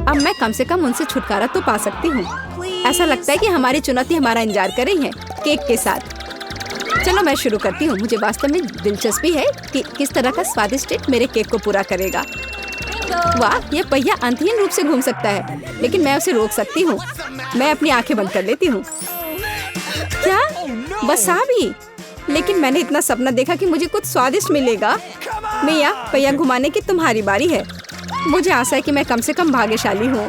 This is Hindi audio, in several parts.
अब मैं कम से कम उनसे छुटकारा तो पा सकती हूँ। ऐसा लगता है कि हमारी चुनौती हमारा इंतजार कर रही है केक के साथ। चलो मैं शुरू करती हूँ। मुझे वास्तव में दिलचस्पी है कि किस तरह का स्वादिष्ट ट्रीट मेरे केक को पूरा करेगा। वाह, ये पहिया अंतहीन रूप से घूम सकता है, लेकिन मैं उसे रोक सकती हूँ। मैं अपनी आंखें बंद कर लेती हूँ। क्या वसाबी? लेकिन मैंने इतना सपना देखा कि मुझे कुछ स्वादिष्ट मिलेगा। मिया, पहिया घुमाने की तुम्हारी बारी है। मुझे आशा है कि मैं कम से कम भाग्यशाली हूँ।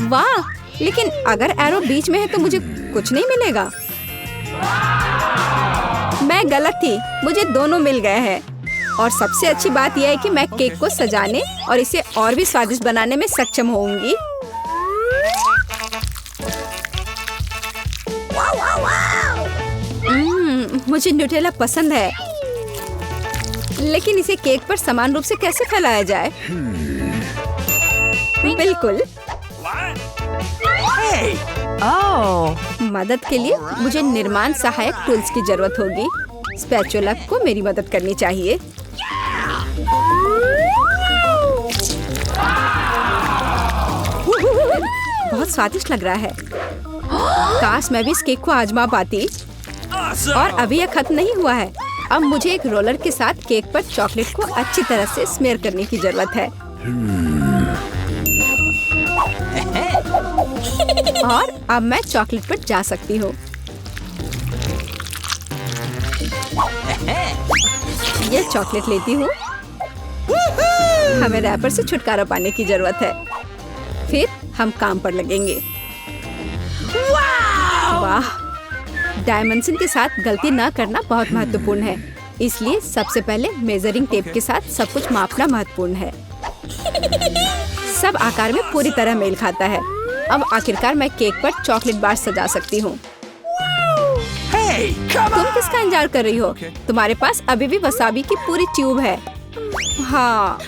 वाह, लेकिन अगर एरो बीच में है तो मुझे कुछ नहीं मिलेगा। मैं गलत थी, मुझे दोनों मिल गए हैं। और सबसे अच्छी बात यह है कि मैं केक को सजाने और इसे और भी स्वादिष्ट बनाने में सक्षम होंगी। मुझे न्यूटेला पसंद है, लेकिन इसे केक पर समान रूप से कैसे फैलाया जाए? बिल्कुल। मदद के लिए मुझे निर्माण सहायक टूल्स की जरूरत होगी। स्पैचुला को मेरी मदद करनी चाहिए। बहुत स्वादिष्ट लग रहा है। काश मैं भी इस केक को आजमा पाती। और अभी यह खत्म नहीं हुआ है। अब मुझे एक रोलर के साथ केक पर चॉकलेट को अच्छी तरह से स्मेयर करने की जरूरत है। और अब मैं चॉकलेट पर जा सकती हूँ। ये चॉकलेट लेती हूँ। हमें रैपर से छुटकारा पाने की जरूरत है। फिर हम काम पर लगेंगे। वाह, डायमेंशन के साथ गलती न करना बहुत महत्वपूर्ण है। इसलिए सबसे पहले मेजरिंग टेप के साथ सब कुछ मापना महत्वपूर्ण है। सब आकार में पूरी तरह मेल खाता है। अब आखिरकार मैं केक पर चॉकलेट बार सजा सकती हूँ। तुम किसका इंतजार कर रही हो? तुम्हारे पास अभी भी वसाबी की पूरी ट्यूब है। हाँ,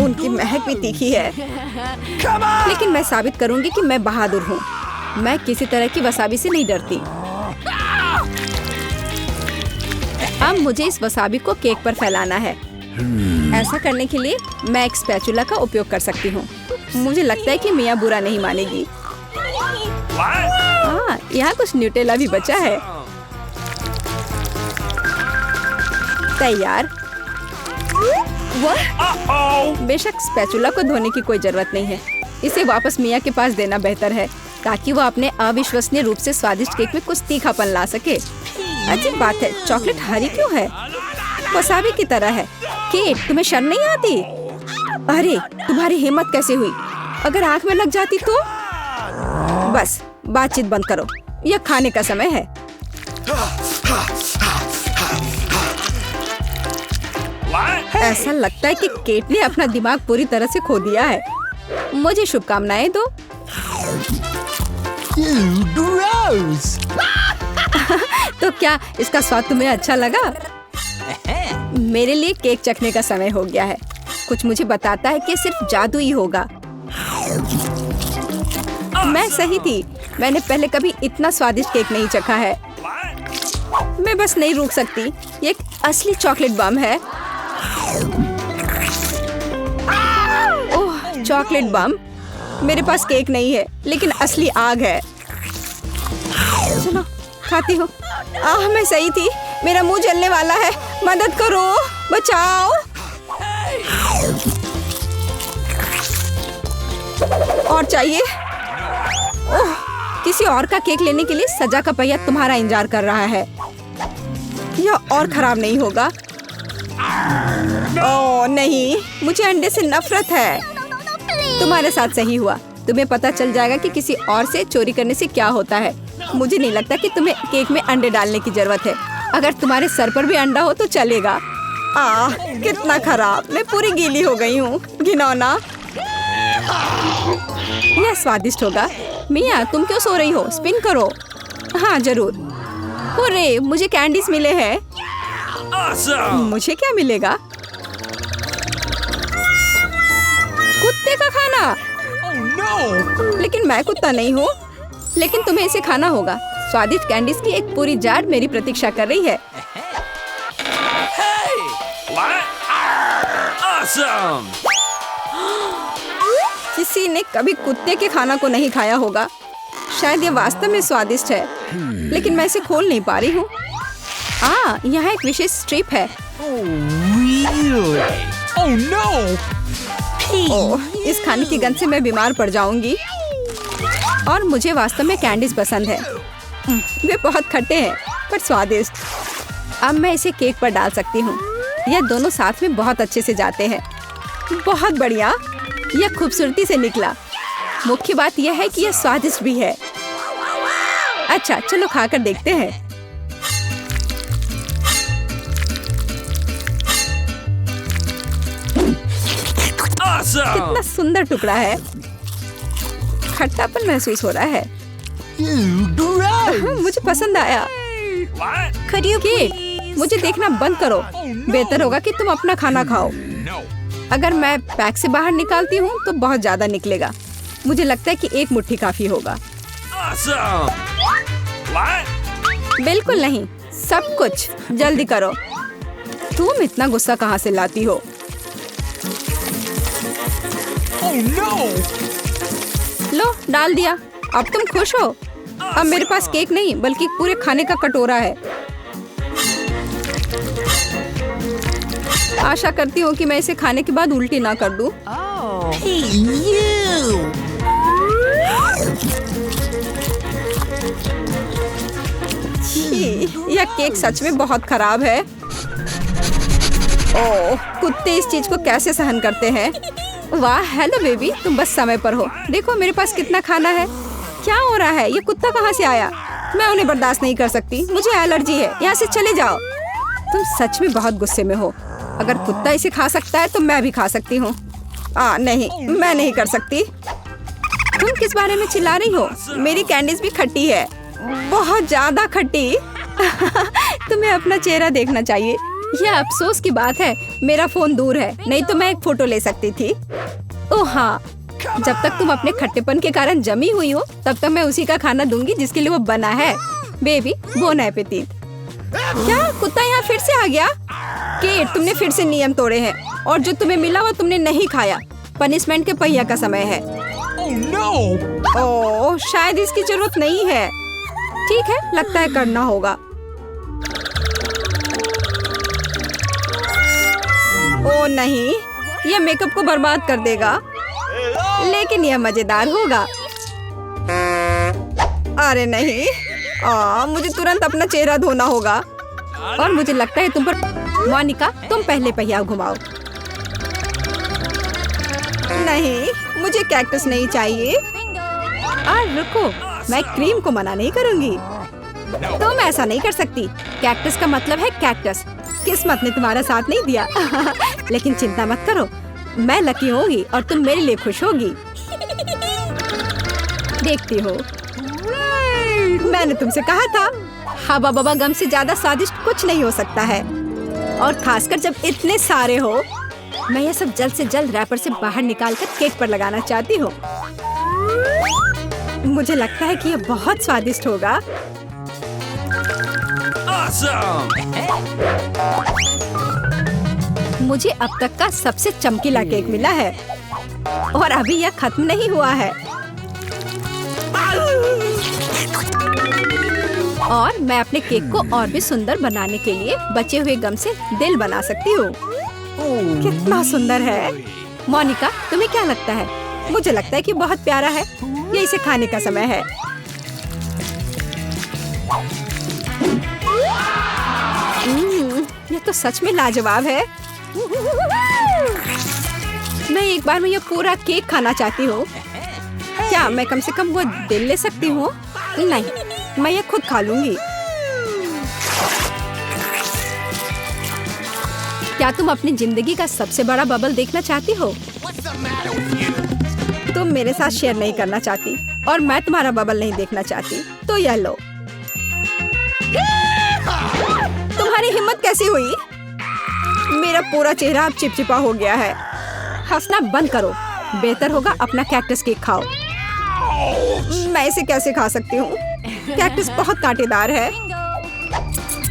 उनकी महक भी तीखी है। लेकिन मैं साबित करूंगी कि मैं बहादुर हूँ। मैं किसी तरह की वसाबी से नहीं डरती। अब मुझे इस वसाबी को केक पर फैलाना है। ऐसा करने के लिए मैं एक स्पैचुला का उपयोग कर सकती हूँ। मुझे लगता है कि मिया बुरा नहीं मानेगी। यहाँ कुछ न्यूटेला भी बचा है। तैयार। बेशक स्पैचुला को धोने की कोई जरूरत नहीं है। इसे वापस मिया के पास देना बेहतर है, ताकि वो अपने अविश्वसनीय रूप से स्वादिष्ट केक में कुछ तीखापन ला सके। अजीब बात है, चॉकलेट हरी क्यों है? वसाबी की तरह है। केट, तुम्हें शर्म नहीं आती? अरे, तुम्हारी हिम्मत कैसे हुई? अगर आँख में लग जाती तो? बस, बातचीत बंद करो। यह खाने का समय है। ऐसा लगता है कि केट ने अपना दिमाग पूरी तरह से खो दिया है। मुझे शुभकामनाएं दो। तो क्या इसका स्वाद तुम्हें अच्छा लगा? मेरे लिए केक चखने का समय हो गया है। कुछ मुझे बताता है कि सिर्फ जादू ही होगा। मैं सही थी। मैंने पहले कभी इतना स्वादिष्ट केक नहीं चखा है। मैं बस नहीं रुक सकती। ये एक असली चॉकलेट बम है। ओह, चॉकलेट बम। मेरे पास केक नहीं है, लेकिन असली आग है। चलो, खाती हूँ। मैं सही थी। मेरा मुंह जलने वाला है। मदद करो, बचाओ। और चाहिए? ओह, किसी और का केक लेने के लिए सजा का पहिया तुम्हारा इंतजार कर रहा है। यह और खराब नहीं होगा। ओह नहीं, मुझे अंडे से नफरत है। तुम्हारे साथ सही हुआ। तुम्हें पता चल जाएगा कि किसी और से चोरी करने से क्या होता है। मुझे नहीं लगता कि तुम्हें केक में अंडे डालने की जरूरत है। अगर तुम्हारे सर पर भी अंडा हो तो चलेगा। कितना खराब। मैं पूरी गीली हो गई हूँ। घिनौना। यह स्वादिष्ट होगा। मिया, तुम क्यों सो रही हो? स्पिन करो। हाँ जरूर। हुर्रे, मुझे कैंडीज मिले हैं। मुझे क्या मिलेगा? कुत्ते का खाना। लेकिन मैं कुत्ता नहीं हूँ। लेकिन तुम्हें इसे खाना होगा। स्वादिष्ट कैंडीज की एक पूरी जार मेरी प्रतीक्षा कर रही है। किसी ने कभी कुत्ते के खाना को नहीं खाया होगा। शायद ये वास्तव में स्वादिष्ट है, लेकिन मैं इसे खोल नहीं पा रही हूँ। यहाँ एक विशेष स्ट्रिप है। ओह, इस खाने की गंध से मैं बीमार पड़ जाऊंगी। और मुझे वास्तव में कैंडीज पसंद है। वे बहुत खट्टे हैं पर स्वादिष्ट। अब मैं इसे केक पर डाल सकती हूँ। यह दोनों साथ में बहुत अच्छे से जाते हैं। बहुत बढ़िया, यह खूबसूरती से निकला। मुख्य बात यह है कि यह स्वादिष्ट भी है। अच्छा, चलो खाकर देखते हैं। कितना सुंदर टुकड़ा है। खट्टापन महसूस हो रहा है। मुझे पसंद आया। केट, मुझे देखना बंद करो। बेहतर होगा कि तुम अपना खाना खाओ। अगर मैं पैक से बाहर निकालती हूँ तो बहुत ज्यादा निकलेगा। मुझे लगता है कि एक मुट्ठी काफी होगा। बिल्कुल नहीं, सब कुछ जल्दी करो। तुम इतना गुस्सा कहाँ से लाती हो? लो, डाल दिया। अब तुम खुश हो? अब मेरे पास केक नहीं बल्कि पूरे खाने का कटोरा है। आशा करती हूँ कि मैं इसे खाने के बाद उल्टी ना कर दूं। यह केक सच में बहुत खराब है। ओह, कुत्ते इस चीज को कैसे सहन करते हैं? वाह, हेलो बेबी, तुम बस समय पर हो। देखो मेरे पास कितना खाना है। क्या हो रहा है? ये कुत्ता कहाँ से आया? मैं उन्हें बर्दाश्त नहीं कर सकती। मुझे एलर्जी है। यहाँ से चले जाओ। तुम सच में बहुत गुस्से में हो। अगर कुत्ता इसे खा सकता है तो मैं भी खा सकती हूँ। नहीं, मैं नहीं कर सकती। तुम किस बारे में चिल्ला रही हो? मेरी कैंडीज भी खट्टी है, बहुत ज्यादा खट्टी। तुम्हें अपना चेहरा देखना चाहिए। यह अफसोस की बात है, मेरा फोन दूर है, नहीं तो मैं एक फोटो ले सकती थी। ओह हाँ, जब तक तुम अपने खट्टेपन के कारण जमी हुई हो तब तक मैं उसी का खाना दूंगी जिसके लिए वो बना है। Baby, bone appétit. क्या कुत्ता यहाँ फिर से आ गया? केट, तुमने फिर से नियम तोड़े हैं और जो तुम्हें मिला वो तुमने नहीं खाया। पनिशमेंट के पहिया का समय है। ओह, शायद इसकी जरूरत नहीं है। ठीक है, लगता है करना होगा। ओह नहीं, यह मेकअप को बर्बाद कर देगा, लेकिन यह मजेदार होगा। अरे नहीं, मुझे तुरंत अपना चेहरा धोना होगा। और मुझे लगता है तुम पर। मोनिका, तुम पहले पहिया घुमाओ। नहीं, मुझे कैक्टस नहीं चाहिए। रुको, मैं क्रीम को मना नहीं करूंगी। तुम ऐसा नहीं कर सकती। कैक्टस का मतलब है कैक्टस। किस्मत ने तुम्हारा साथ नहीं दिया। लेकिन चिंता मत करो, मैं लकी होगी और तुम मेरे लिए खुश होगी। देखती हो, मैंने तुमसे कहा था। हवा बाबा गम से ज्यादा स्वादिष्ट कुछ नहीं हो सकता है, और खासकर जब इतने सारे हो। मैं ये सब जल्द से जल्द रैपर से बाहर निकालकर केक पर लगाना चाहती हूँ। मुझे लगता है कि यह बहुत स्वादिष्ट होगा। मुझे अब तक का सबसे चमकीला केक मिला है और अभी यह खत्म नहीं हुआ है। और मैं अपने केक को और भी सुंदर बनाने के लिए बचे हुए गम से दिल बना सकती हूँ। कितना सुंदर है। मोनिका, तुम्हें क्या लगता है? मुझे लगता है कि बहुत प्यारा है। ये इसे खाने का समय है। ये तो सच में लाजवाब है। मैं एक बार में ये पूरा केक खाना चाहती हूँ। क्या मैं कम से कम वो दिल ले सकती हूँ? नहीं, मैं ये खुद खा लूंगी। क्या तुम अपनी जिंदगी का सबसे बड़ा बबल देखना चाहती हो? तुम मेरे साथ शेयर नहीं करना चाहती और मैं तुम्हारा बबल नहीं देखना चाहती, तो यह लो। तुम्हारी हिम्मत कैसी हुई? मेरा पूरा चेहरा अब चिपचिपा हो गया है। हंसना बंद करो। बेहतर होगा अपना कैक्टस केक खाओ। मैं इसे कैसे खा सकती हूँ? कैक्टस बहुत कांटेदार है।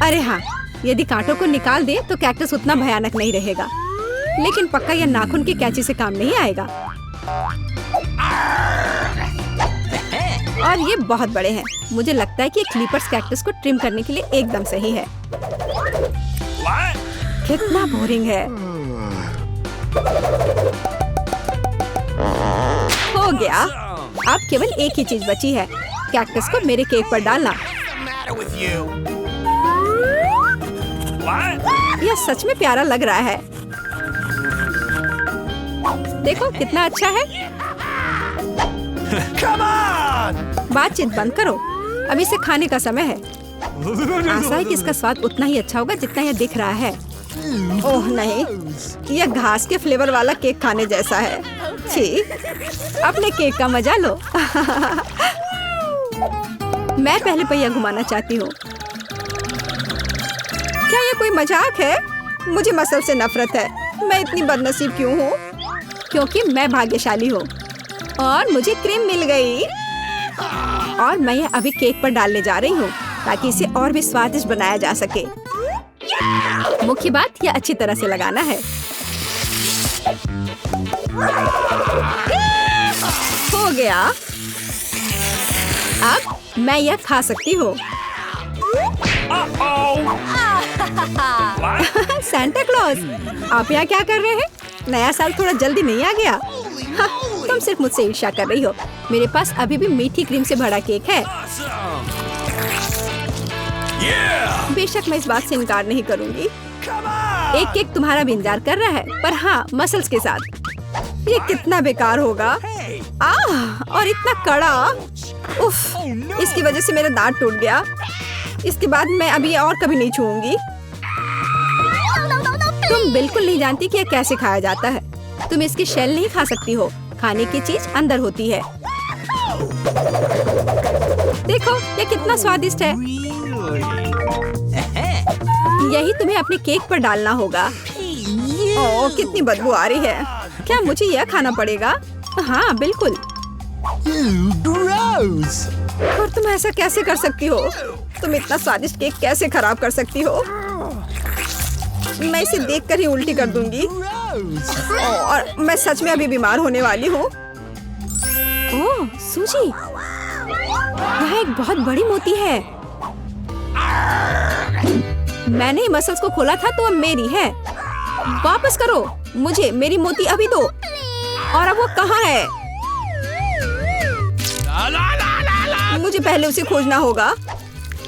अरे हाँ, यदि कांटों को निकाल दे तो कैक्टस उतना भयानक नहीं रहेगा, लेकिन पक्का यह नाखून की कैंची से काम नहीं आएगा। और ये बहुत बड़े हैं। मुझे लगता है कि क्लिपर्स कैक्टस को ट्रिम करने के लिए एकदम सही है। कितना बोरिंग है। हो गया। अब केवल एक ही चीज बची है, कैक्टस को मेरे केक पर डालना। यह सच में प्यारा लग रहा है। देखो कितना अच्छा है। बातचीत बंद करो, अब इसे खाने का समय है। आशा है कि इसका स्वाद उतना ही अच्छा होगा जितना यह दिख रहा है। ओह नहीं, यह घास के फ्लेवर वाला केक खाने जैसा है। छी, अपने केक का मजा लो। मैं पहले पहिया घुमाना चाहती हूँ। क्या ये कोई मजाक है? मुझे मसल से नफरत है। मैं इतनी बदनसीब क्यों हूँ? क्योंकि मैं भाग्यशाली हूँ और मुझे क्रीम मिल गई। और मैं यह अभी केक पर डालने जा रही हूँ ताकि इसे और भी स्वादिष्ट बनाया जा सके। मुख्य बात यह अच्छी तरह से लगाना है। हो गया। अब मैं यह खा सकती हूँ। सांता क्लॉज, आप यहाँ क्या कर रहे हैं? नया साल थोड़ा जल्दी नहीं आ गया? हाँ, तुम सिर्फ मुझसे ईर्ष्या कर रही हो। मेरे पास अभी भी मीठी क्रीम से भरा केक है। बेशक मैं इस बात से इनकार नहीं करूंगी। एक केक तुम्हारा भी इंतजार कर रहा है, पर हाँ, मसल्स के साथ। ये कितना बेकार होगा। और इतना कड़ा। उफ, इसकी वजह से मेरा दांत टूट गया। इसके बाद मैं अभी और कभी नहीं छूऊंगी। तुम बिल्कुल नहीं जानती कि यह कैसे खाया जाता है। तुम इसकी शेल नहीं खा सकती हो। खाने की चीज अंदर होती है। देखो ये कितना स्वादिष्ट है। यही तुम्हें अपने केक पर डालना होगा। ओह, कितनी बदबू आ रही है। क्या मुझे यह खाना पड़ेगा? हाँ बिल्कुल। और तुम ऐसा कैसे कर सकती हो? तुम इतना स्वादिष्ट केक कैसे खराब कर सकती हो? मैं इसे देखकर ही उल्टी कर दूंगी। और मैं सच में अभी बीमार होने वाली हूँ। ओह सूजी, यह एक बहुत बड़ी मोती है। मैंने मसल्स को खोला था तो अब मेरी है। वापस करो मुझे मेरी मोती अभी दो। और अब वो कहाँ है? मुझे पहले उसे खोजना होगा।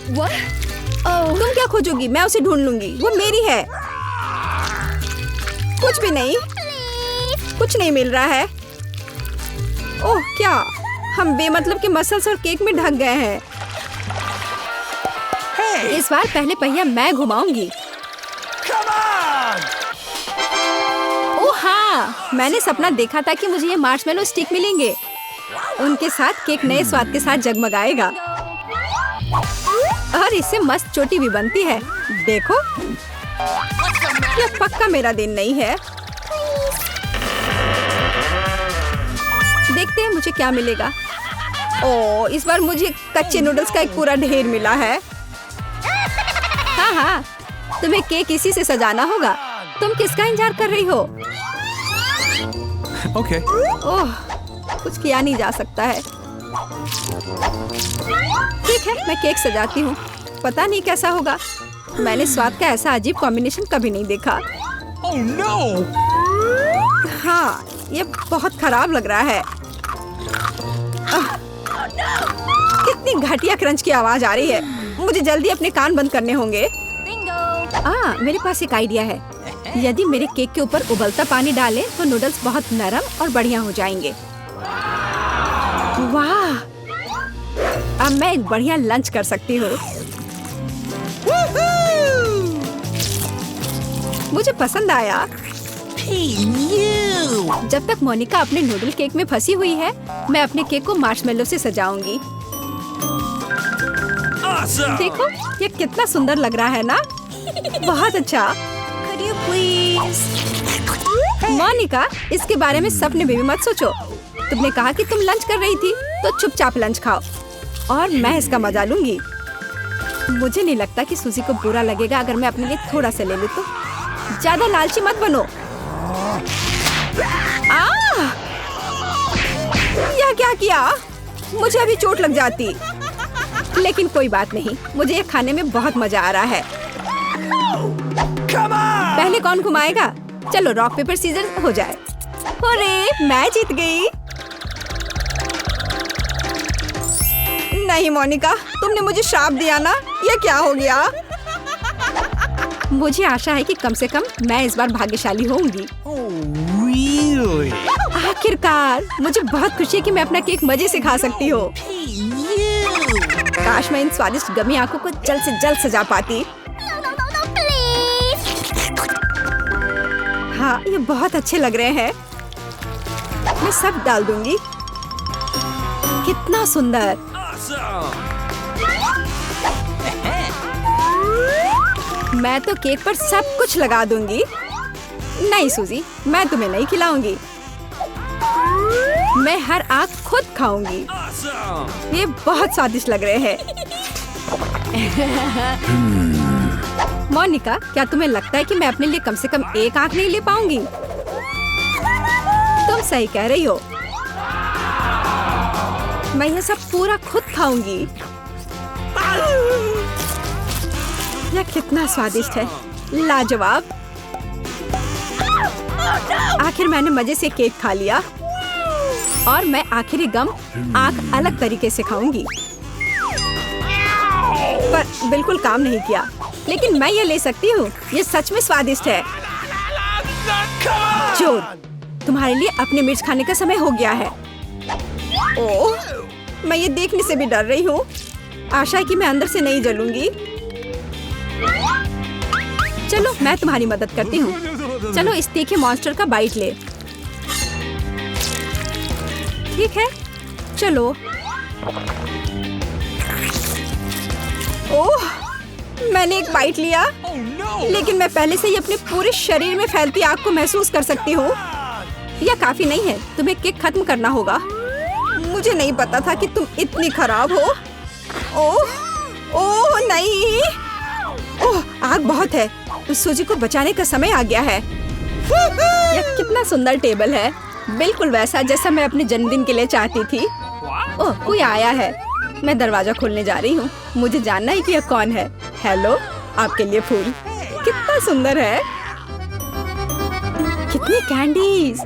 तुम क्या खोजोगी? मैं उसे ढूंढ लूंगी। वो मेरी है। कुछ भी नहीं, कुछ नहीं मिल रहा है। ओह क्या, हम बेमतलब के मसल्स और केक में ढक गए हैं। इस बार पहले पहिया मैं घुमाऊंगी। ओह हाँ, मैंने सपना देखा था कि मुझे ये मार्शमेलो स्टिक मिलेंगे। उनके साथ केक नए स्वाद के साथ जगमगाएगा और इससे मस्त चोटी भी बनती है। देखो, यह पक्का मेरा दिन नहीं है। देखते हैं मुझे क्या मिलेगा। ओह, इस बार मुझे कच्चे नूडल्स का एक पूरा ढेर मिला है। हाँ हाँ, तुम्हें केक इसी से सजाना होगा। तुम किसका इंतजार कर रही हो? Okay. ओह, कुछ किया नहीं जा सकता है। ठीक है, मैं केक सजाती हूँ। पता नहीं कैसा होगा। मैंने स्वाद का ऐसा अजीब कॉम्बिनेशन कभी नहीं देखा। Oh no! हाँ, ये बहुत खराब लग रहा है। कितनी घटिया क्रंच की आवाज आ रही है। मुझे जल्दी अपने कान बंद करने होंगे। मेरे पास एक आइडिया है। यदि मेरे केक के ऊपर उबलता पानी डालें तो नूडल्स बहुत नरम और बढ़िया हो जाएंगे। वाह! अब मैं एक बढ़िया लंच कर सकती हूँ। मुझे पसंद आया। जब तक मोनिका अपने नूडल केक में फंसी हुई है, मैं अपने केक को मार्शमेलो से सजाऊंगी। Awesome! देखो, ये कितना सुंदर लग रहा है ना? बहुत अच्छा। मोनिका, इसके बारे में सपने में भी मत सोचो। तुमने कहा कि तुम लंच कर रही थी, तो चुपचाप लंच खाओ और मैं इसका मजा लूंगी। मुझे नहीं लगता कि सूजी को बुरा लगेगा अगर मैं अपने लिए थोड़ा सा ले लूं तो। ज्यादा लालची मत बनो। क्या किया? मुझे अभी चोट लग जाती। लेकिन कोई बात नहीं, मुझे ये खाने में बहुत मजा आ रहा है। पहले कौन घुमाएगा? चलो रॉक पेपर सीजर हो जाए। अरे मैं जीत गई। नहीं मोनिका, तुमने मुझे श्राप दिया ना। ये क्या हो गया? मुझे आशा है कि कम से कम मैं इस बार भाग्यशाली होंगी। Really? आखिरकार मुझे बहुत खुशी है कि मैं अपना केक मजे से खा सकती हूँ। काश मैं इन स्वादिष्ट गमी आंखों को जल्द से जल्द सजा पाती। हाँ, ये बहुत अच्छे लग रहे हैं। मैं सब डाल दूंगी। कितना सुंदर। Awesome! मैं तो केक पर सब कुछ लगा दूंगी। नहीं सूजी, मैं तुम्हें नहीं खिलाऊंगी। मैं हर आंख खुद खाऊंगी। Awesome! ये बहुत स्वादिष्ट लग रहे हैं। मोनिका, क्या तुम्हें लगता है कि मैं अपने लिए कम से कम एक आंख नहीं ले पाऊंगी? तुम सही कह रही हो। मैं ये सब पूरा खुद खाऊंगी। यह कितना स्वादिष्ट है, लाजवाब। आखिर मैंने मजे से केक खा लिया और मैं आखिरी गम आंख अलग तरीके से खाऊंगी। पर बिल्कुल काम नहीं किया। लेकिन मैं ये ले सकती हूँ। ये सच में स्वादिष्ट है। जोर, तुम्हारे लिए अपने मिर्च खाने का समय हो गया है। ओह, मैं ये देखने से भी डर रही हूँ। आशा है कि मैं अंदर से नहीं जलूंगी। चलो मैं तुम्हारी मदद करती हूँ। चलो इस तीखे मॉन्स्टर का बाइट ले। ठीक है, चलो। ओह, मैंने एक बाइट लिया। Oh no! लेकिन मैं पहले से ही अपने पूरे शरीर में फैलती आग को महसूस कर सकती हूँ। यह काफी नहीं है, तुम्हें केक खत्म करना होगा। मुझे नहीं पता था कि तुम इतनी खराब हो। ओह, ओह नहीं। ओह, आग बहुत है। सूजी को बचाने का समय आ गया है। यह कितना सुंदर टेबल है, बिल्कुल वैसा जैसा मैं अपने जन्मदिन के लिए चाहती थी। ओह, कोई आया है। मैं दरवाजा खोलने जा रही हूँ। मुझे जानना है कि यह कौन है। हेलो, आपके लिए फूल। कितना सुंदर है। कितनी कैंडीज,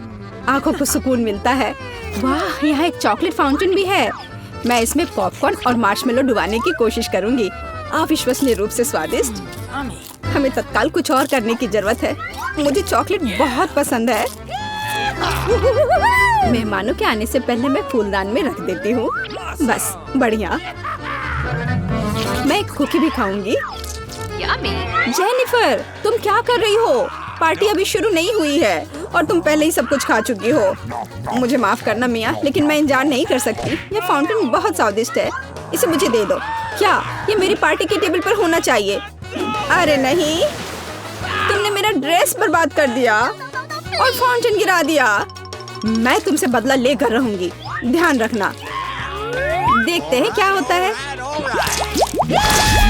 आंखों को सुकून मिलता है। वाह, यहाँ एक चॉकलेट फाउंटेन भी है। मैं इसमें पॉपकॉर्न और मार्शमेलो डुबाने की कोशिश करूंगी। अविश्वसनीय रूप से स्वादिष्ट। हमें तत्काल कुछ और करने की जरूरत है। मुझे चॉकलेट बहुत पसंद है। मेहमानों के आने से पहले मैं फूलदान में रख देती हूँ। बस, बढ़िया। मैं एक कुकी भी खाऊंगी। जेनिफर, तुम क्या कर रही हो? पार्टी अभी शुरू नहीं हुई है और तुम पहले ही सब कुछ खा चुकी हो। मुझे माफ करना मिया, लेकिन मैं इंतजार नहीं कर सकती। ये फाउंटेन बहुत स्वादिष्ट है। इसे मुझे दे दो। क्या ये मेरी पार्टी के टेबल पर होना चाहिए? अरे नहीं, तुमने मेरा ड्रेस बर्बाद कर दिया और फाउंटेन गिरा दिया। मैं तुमसे बदला लेकर रहूंगी, ध्यान रखना। देखते हैं क्या होता है।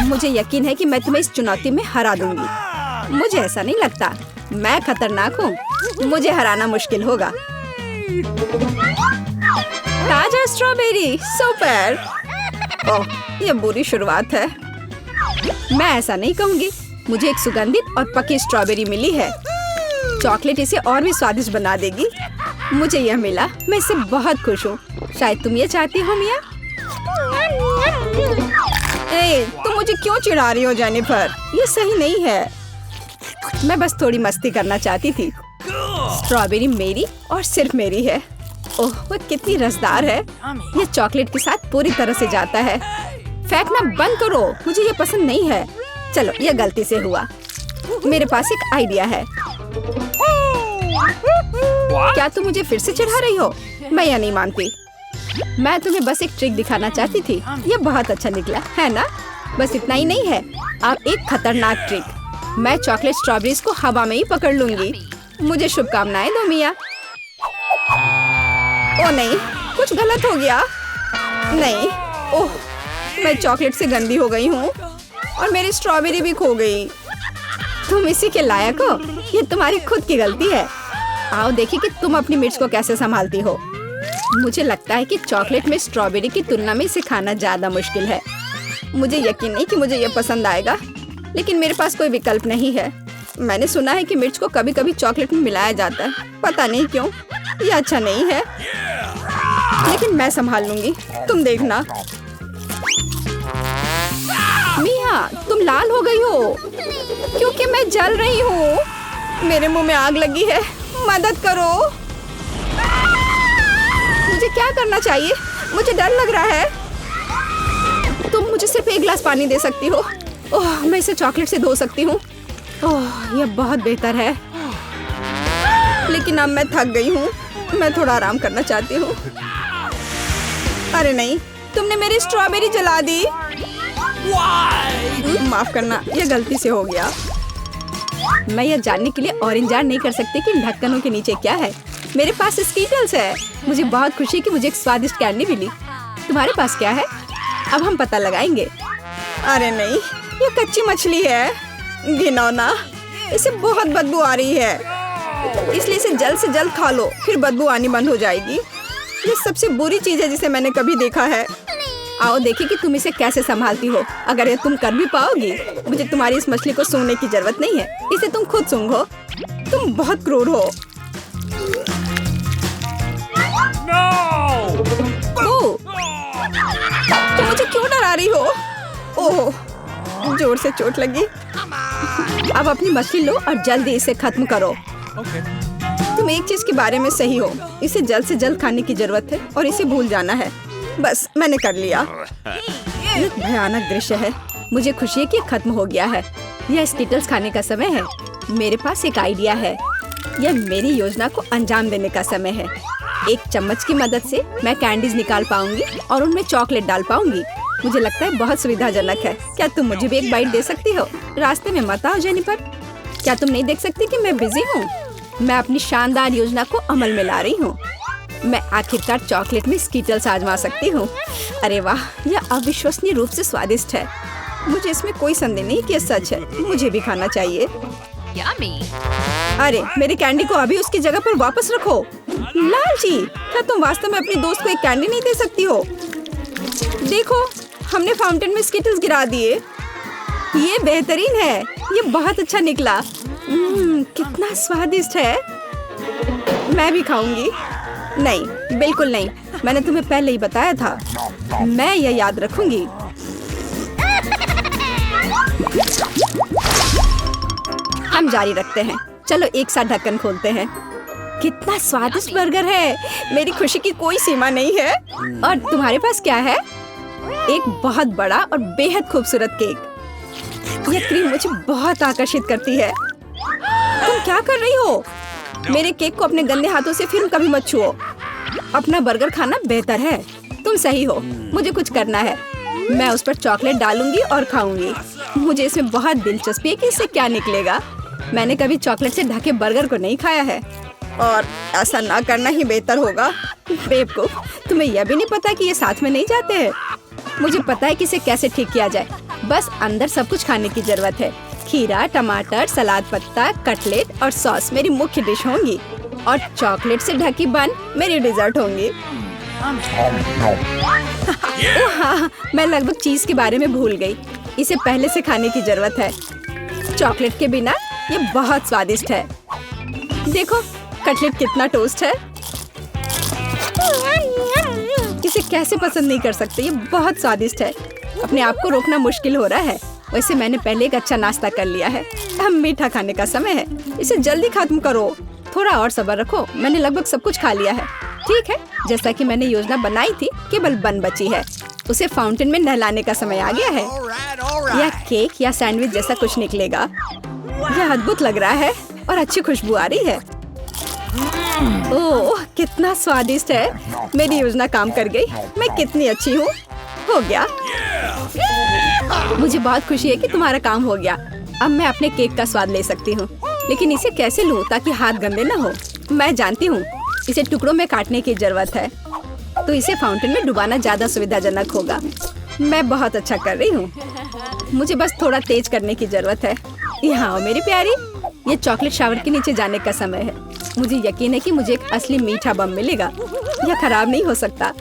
मुझे यकीन है कि मैं तुम्हें इस चुनौती में हरा दूंगी। मुझे ऐसा नहीं लगता। मैं खतरनाक हूँ, मुझे हराना मुश्किल होगा। ताजा स्ट्रॉबेरी, सुपर। ओह, ये बुरी शुरुआत है। मैं ऐसा नहीं कहूँगी। मुझे एक सुगंधित और पकी स्ट्रॉबेरी मिली है। चॉकलेट इसे और भी स्वादिष्ट बना देगी। मुझे यह मिला, मैं इससे बहुत खुश हूँ। शायद तुम ये चाहती हो मिया। तुम मुझे क्यों चिढ़ा रही हो जेनिफर? ये सही नहीं है। मैं बस थोड़ी मस्ती करना चाहती थी। स्ट्रॉबेरी मेरी और सिर्फ मेरी है। ओह, वो कितनी रसदार है। ये चॉकलेट के साथ पूरी तरह से जाता है। फेंकना बंद करो, मुझे ये पसंद नहीं है। चलो, ये गलती से हुआ। मेरे पास एक आइडिया है। क्या तुम मुझे फिर से चिढ़ा रही हो? मैं यह नहीं मानती। मैं तुम्हें बस एक ट्रिक दिखाना चाहती थी। ये बहुत अच्छा निकला, है ना? बस इतना ही नहीं है, अब एक खतरनाक ट्रिक। मैं चॉकलेट स्ट्रॉबेरीज को हवा में ही पकड़ लूंगी। मुझे शुभकामनाएं दो मिया। ओ नहीं, कुछ गलत हो गया। नहीं, ओह, मैं चॉकलेट से गंदी हो गई हूँ और मेरी स्ट्रॉबेरी भी खो गई। तुम इसी के लायक हो। ये तुम्हारी खुद की गलती है। आओ देखिए कि तुम अपनी मिर्च को कैसे संभालती हो। मुझे लगता है कि चॉकलेट में स्ट्रॉबेरी की तुलना में इसे खाना ज्यादा मुश्किल है। मुझे यकीन नहीं कि मुझे ये पसंद आएगा, लेकिन मेरे पास कोई विकल्प नहीं है। मैंने सुना है कि मिर्च को कभी कभी चॉकलेट में मिलाया जाता है, पता नहीं क्यों। ये अच्छा नहीं है, लेकिन मैं संभाल लूंगी, तुम देखना। मिया, तुम लाल हो गई हो क्योंकि मैं जल रही हूँ। मेरे मुंह में आग लगी है, मदद करो। मुझे क्या करना चाहिए? मुझे डर लग रहा है। तुम मुझे सिर्फ एक गिलास पानी दे सकती हो। ओह, मैं इसे चॉकलेट से धो सकती हूँ। ओह, यह बहुत बेहतर है, लेकिन अब मैं थक गई हूँ। मैं थोड़ा आराम करना चाहती हूँ। अरे नहीं, तुमने मेरी स्ट्रॉबेरी जला दी। माफ करना, यह गलती से हो गया। मैं यह जानने के लिए और इंतजार नहीं कर सकती कि इन ढक्कनों के नीचे क्या है। मेरे पास स्कीटल्स है। मुझे बहुत खुशी कि मुझे एक स्वादिष्ट कैंडी मिली। तुम्हारे पास क्या है? अब हम पता लगाएंगे। अरे नहीं, ये कच्ची मछली है, घिनौना। इसे बहुत बदबू आ रही है, इसलिए इसे जल्द से जल्द खा लो, फिर बदबू आनी बंद हो जाएगी। ये सबसे बुरी चीज है जिसे मैंने कभी देखा है। आओ देखिए कि तुम इसे कैसे संभालती हो। अगर ये तुम कर भी पाओगी, मुझे तुम्हारी इस मछली को सूंघने की जरूरत नहीं है। इसे तुम खुद सूंघो। तुम बहुत क्रूर हो। ओह, तुम मुझे क्यों डरा रही हो? ओह, जोर से चोट लगी। अब अपनी मछली लो और जल्दी इसे खत्म करो। तुम एक चीज के बारे में सही हो, इसे जल्द से जल्द खाने की जरूरत है और इसे भूल जाना है। बस मैंने कर लिया। ये भयानक दृश्य है। मुझे खुशी है कि खत्म हो गया है। यह स्कीटल्स खाने का समय है। मेरे पास एक आइडिया है। यह मेरी योजना को अंजाम देने का समय है। एक चम्मच की मदद से मैं कैंडीज निकाल पाऊंगी और उनमें चॉकलेट डाल पाऊंगी। मुझे लगता है बहुत सुविधाजनक है। क्या तुम मुझे भी एक बाइट दे सकती हो? रास्ते में मत आओ जेनिफर। क्या तुम नहीं देख सकती कि मैं बिजी हूँ? मैं अपनी शानदार योजना को अमल में ला रही हूँ। मैं आखिरकार चॉकलेट में स्कीटल्स आजमा सकती हूँ। अरे वाह, यह अविश्वसनीय रूप से स्वादिष्ट है। मुझे इसमें कोई संदेह नहीं कि यह सच है। मुझे भी खाना चाहिए। अरे, मेरी कैंडी को अभी उसकी जगह पर वापस रखो। लालची, क्या तुम वास्तव में अपनी दोस्त को एक कैंडी नहीं दे सकती हो? देखो, हमने फाउंटेन में स्कीटल्स गिरा दिए। ये बेहतरीन है। ये बहुत अच्छा निकला। कितना स्वादिष्ट है। मैं भी खाऊंगी। नहीं, बिल्कुल नहीं। मैंने तुम्हें पहले ही बताया था। मैं यह याद रखूंगी। हम जारी रखते हैं। चलो एक साथ ढक्कन खोलते हैं। कितना स्वादिष्ट बर्गर है। मेरी खुशी की कोई सीमा नहीं है। और तुम्हारे पास क्या है? एक बहुत बड़ा और बेहद खूबसूरत केक। यह क्रीम मुझे बहुत आकर्षित करती है। तुम क्या कर रही हो? मेरे केक को अपने गंदे हाथों से फिर कभी मत छुओ। अपना बर्गर खाना बेहतर है। तुम सही हो। मुझे कुछ करना है। मैं उस पर चॉकलेट डालूंगी और खाऊंगी। मुझे इसमें बहुत दिलचस्पी है कि इससे क्या निकलेगा। मैंने कभी चॉकलेट से ढके बर्गर को नहीं खाया है, और ऐसा ना करना ही बेहतर होगा। बेवकूफ, तुम्हें यह भी नहीं पता कि ये साथ में नहीं जाते हैं। मुझे पता है कि इसे कैसे ठीक किया जाए। बस अंदर सब कुछ खाने की जरूरत है। खीरा, टमाटर, सलाद पत्ता, कटलेट और सॉस मेरी मुख्य डिश होंगी, और चॉकलेट से ढकी बन मेरी डिजर्ट होंगी। हाँ, मैं लगभग चीज के बारे में भूल गई। इसे पहले से खाने की जरूरत है। चॉकलेट के बिना ये बहुत स्वादिष्ट है। देखो, कटलेट कितना टोस्ट है। इसे कैसे पसंद नहीं कर सकते। ये बहुत स्वादिष्ट है। अपने आप को रोकना मुश्किल हो रहा है। वैसे मैंने पहले एक अच्छा नाश्ता कर लिया है। अब मीठा खाने का समय है। इसे जल्दी खत्म करो। थोड़ा और सब्र रखो। मैंने लगभग सब कुछ खा लिया है। ठीक है, जैसा कि मैंने योजना बनाई थी, केवल बन बची है। उसे फाउंटेन में नहलाने का समय आ गया है। यह केक या सैंडविच जैसा कुछ निकलेगा। यह अद्भुत लग रहा है और अच्छी खुशबू आ रही है। ओह, कितना स्वादिष्ट है। मेरी योजना काम कर गई। मैं कितनी अच्छी हूँ। हो गया। मुझे बहुत खुशी है कि तुम्हारा काम हो गया। अब मैं अपने केक का स्वाद ले सकती हूँ, लेकिन इसे कैसे लूँ ताकि हाथ गंदे न हो? मैं जानती हूँ, इसे टुकड़ों में काटने की जरूरत है, तो इसे फाउंटेन में डुबाना ज्यादा सुविधाजनक होगा। मैं बहुत अच्छा कर रही हूँ। मुझे बस थोड़ा तेज करने की जरूरत है। यहाँ आओ मेरी प्यारी। ये चॉकलेट शावर के नीचे जाने का समय है। मुझे यकीन है कि मुझे एक असली मीठा बम मिलेगा। यह खराब नहीं हो सकता।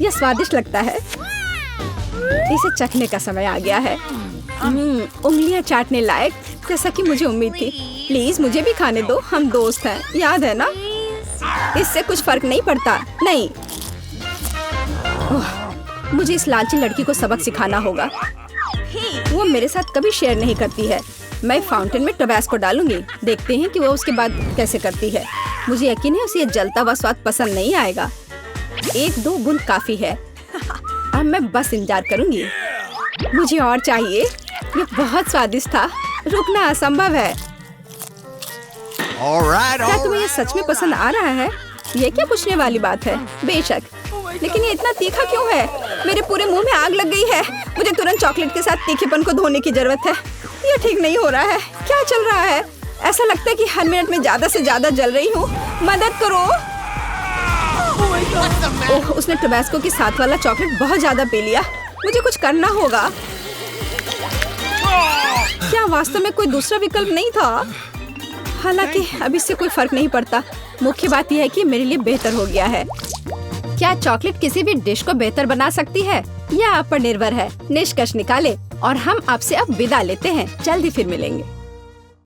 यह स्वादिष्ट लगता है। इसे चखने का समय आ गया है। उंगलियां चाटने लायक, जैसा कि मुझे उम्मीद थी। प्लीज मुझे भी खाने दो, हम दोस्त हैं, याद है ना? इससे कुछ फर्क नहीं पड़ता। नहीं, मुझे इस लालची लड़की को सबक सिखाना होगा। वो मेरे साथ कभी शेयर नहीं करती है। मैं फाउंटेन में टबैस्को डालूंगी। देखते हैं कि वो उसके बाद कैसे करती है। मुझे यकीन है उसे जलता हुआ स्वाद पसंद नहीं आएगा। 1-2 बूंद काफी है। अब मैं बस इंतजार करूंगी। मुझे और चाहिए। यह बहुत स्वादिष्ट था। रुकना असंभव है। क्या तुम्हें यह सच में पसंद आ रहा है? ये क्या पूछने वाली बात है? बेशक, लेकिन ये इतना तीखा क्यों है? मेरे पूरे मुंह में आग लग गई है। मुझे तुरंत चॉकलेट के साथ तीखेपन को धोने की जरूरत है। ये ठीक नहीं हो रहा है। क्या चल रहा है? ऐसा लगता है कि हर मिनट में ज्यादा से ज्यादा जल रही हूँ। मदद करो। ओह, उसने टबैस्को के साथ वाला चॉकलेट बहुत ज्यादा पी लिया। मुझे कुछ करना होगा। क्या वास्तव में कोई दूसरा विकल्प नहीं था? हालांकि अब इससे कोई फर्क नहीं पड़ता। मुख्य बात यह है कि मेरे लिए बेहतर हो गया है। क्या चॉकलेट किसी भी डिश को बेहतर बना सकती है? यह आप पर निर्भर है। निष्कर्ष निकाले और हम आपसे अब विदा लेते हैं। जल्दी फिर मिलेंगे।